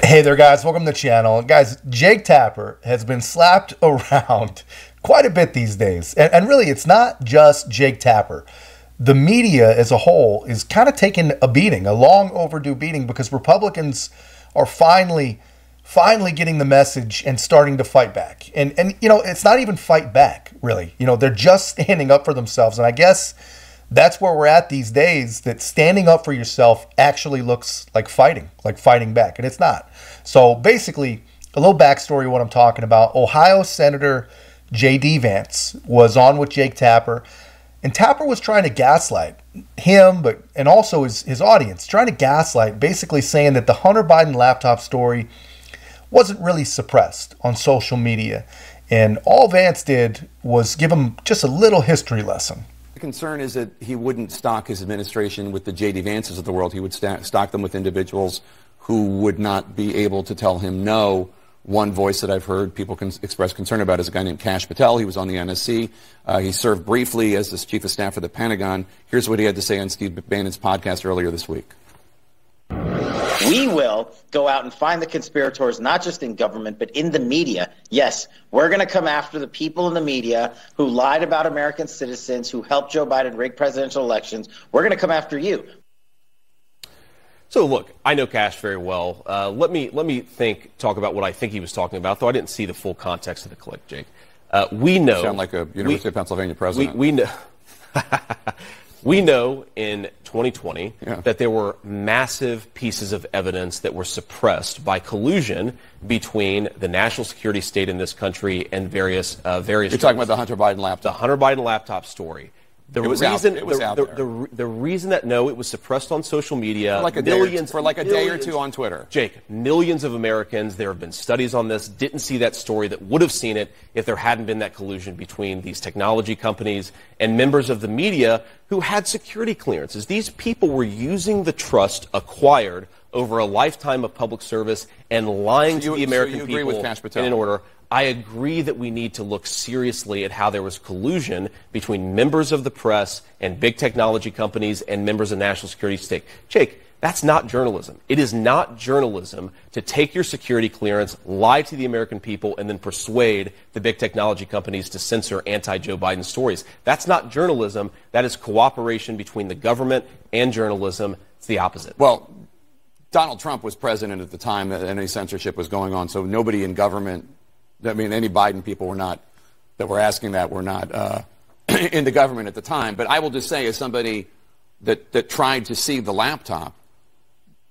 Hey there, guys. Welcome to the channel. Guys, Jake Tapper has been slapped around quite a bit these days. And really, it's not just Jake Tapper. The media as a whole is kind of taking a beating, a long overdue beating, because Republicans are finally getting the message and starting to fight back. And you know, it's not even fight back, really. You know, they're just standing up for themselves. And I guess that's where we're at these days, that standing up for yourself actually looks like fighting back, and it's not. So basically, a little backstory of what I'm talking about. Ohio Senator J.D. Vance was on with Jake Tapper, and Tapper was trying to gaslight him, and also his audience, trying to gaslight, basically saying that the Hunter Biden laptop story wasn't really suppressed on social media. And all Vance did was give him just a little history lesson. The concern is that he wouldn't stock his administration with the J.D. Vances of the world. He would stock them with individuals who would not be able to tell him no. One voice that I've heard people express concern about is a guy named Kash Patel. He was on the NSC. He served briefly as the chief of staff for the Pentagon. Here's what he had to say on Steve Bannon's podcast earlier this week. We will go out and find the conspirators, not just in government, but in the media. Yes, we're going to come after the people in the media who lied about American citizens, who helped Joe Biden rig presidential elections. We're going to come after you. So look, I know Kash very well. Let me talk about what I think he was talking about, though I didn't see the full context of the clip, Jake. We know. You sound like a University of Pennsylvania president. We know. We know in 2020 that there were massive pieces of evidence that were suppressed by collusion between the national security state in this country and various. You're talking about the Hunter Biden laptop. The Hunter Biden laptop story. The reason that it was suppressed on social media for like a day or two on Twitter. Jake, millions of Americans, there have been studies on this, didn't see that story, that would have seen it if there hadn't been that collusion between these technology companies and members of the media who had security clearances. These people were using the trust acquired over a lifetime of public service and lying to the American people with Kash Patel. in order. I agree that we need to look seriously at how there was collusion between members of the press and big technology companies and members of national security state. Jake, that's not journalism. It is not journalism to take your security clearance, lie to the American people, and then persuade the big technology companies to censor anti-Joe Biden stories. That's not journalism. That is cooperation between the government and journalism. It's the opposite. Well, Donald Trump was president at the time that any censorship was going on, so nobody in government, I mean, any Biden people that were asking that were not in the government at the time. But I will just say, as somebody that tried to see the laptop,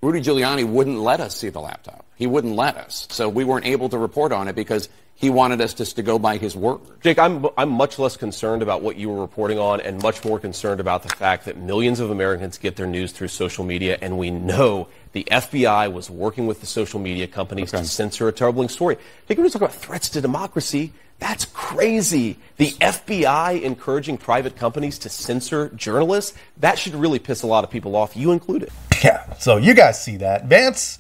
Rudy Giuliani wouldn't let us see the laptop. He wouldn't let us. So we weren't able to report on it because he wanted us just to go by his word. Jake, I'm much less concerned about what you were reporting on and much more concerned about the fact that millions of Americans get their news through social media, and we know the FBI was working with the social media companies to censor a troubling story. Jake, we're talking about threats to democracy. That's crazy. The FBI encouraging private companies to censor journalists? That should really piss a lot of people off, you included. Yeah, so you guys see that. Vance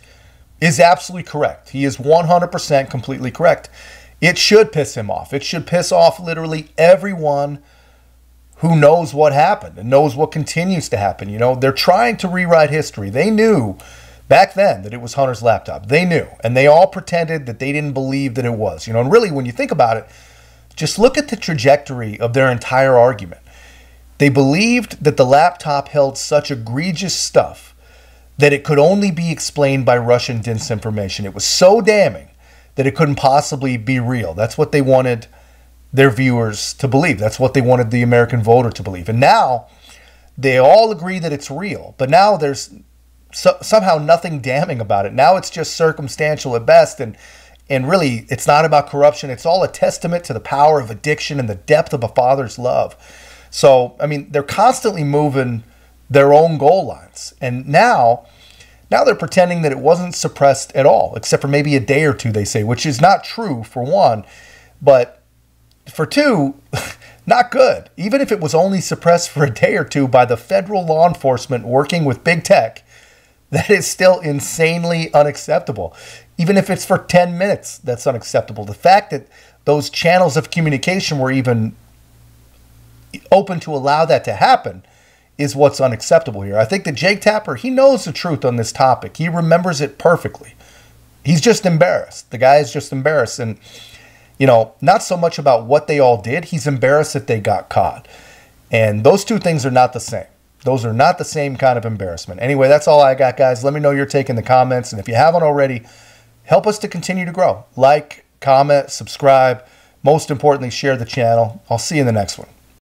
is absolutely correct. He is 100% completely correct. It should piss him off. It should piss off literally everyone who knows what happened and knows what continues to happen. You know, they're trying to rewrite history. They knew back then that it was Hunter's laptop. They knew, and they all pretended that they didn't believe that it was. You know, and really, when you think about it, just look at the trajectory of their entire argument. They believed that the laptop held such egregious stuff that it could only be explained by Russian disinformation. It was so damning that it couldn't possibly be real. That's what they wanted their viewers to believe. That's what they wanted the American voter to believe. And now they all agree that it's real. But now there's somehow nothing damning about it. Now it's just circumstantial at best. And really, it's not about corruption. It's all a testament to the power of addiction and the depth of a father's love. So, I mean, they're constantly moving their own goal lines. And now they're pretending that it wasn't suppressed at all, except for maybe a day or two, they say, which is not true, for one. But for two, not good. Even if it was only suppressed for a day or two by the federal law enforcement working with big tech, that is still insanely unacceptable. Even if it's for 10 minutes, that's unacceptable. The fact that those channels of communication were even open to allow that to happen is what's unacceptable here. I think that Jake Tapper, he knows the truth on this topic. He remembers it perfectly. He's just embarrassed. The guy is just embarrassed. And, not so much about what they all did. He's embarrassed that they got caught. And those two things are not the same. Those are not the same kind of embarrassment. Anyway, that's all I got, guys. Let me know your take in the comments. And if you haven't already, help us to continue to grow. Like, comment, subscribe. Most importantly, share the channel. I'll see you in the next one.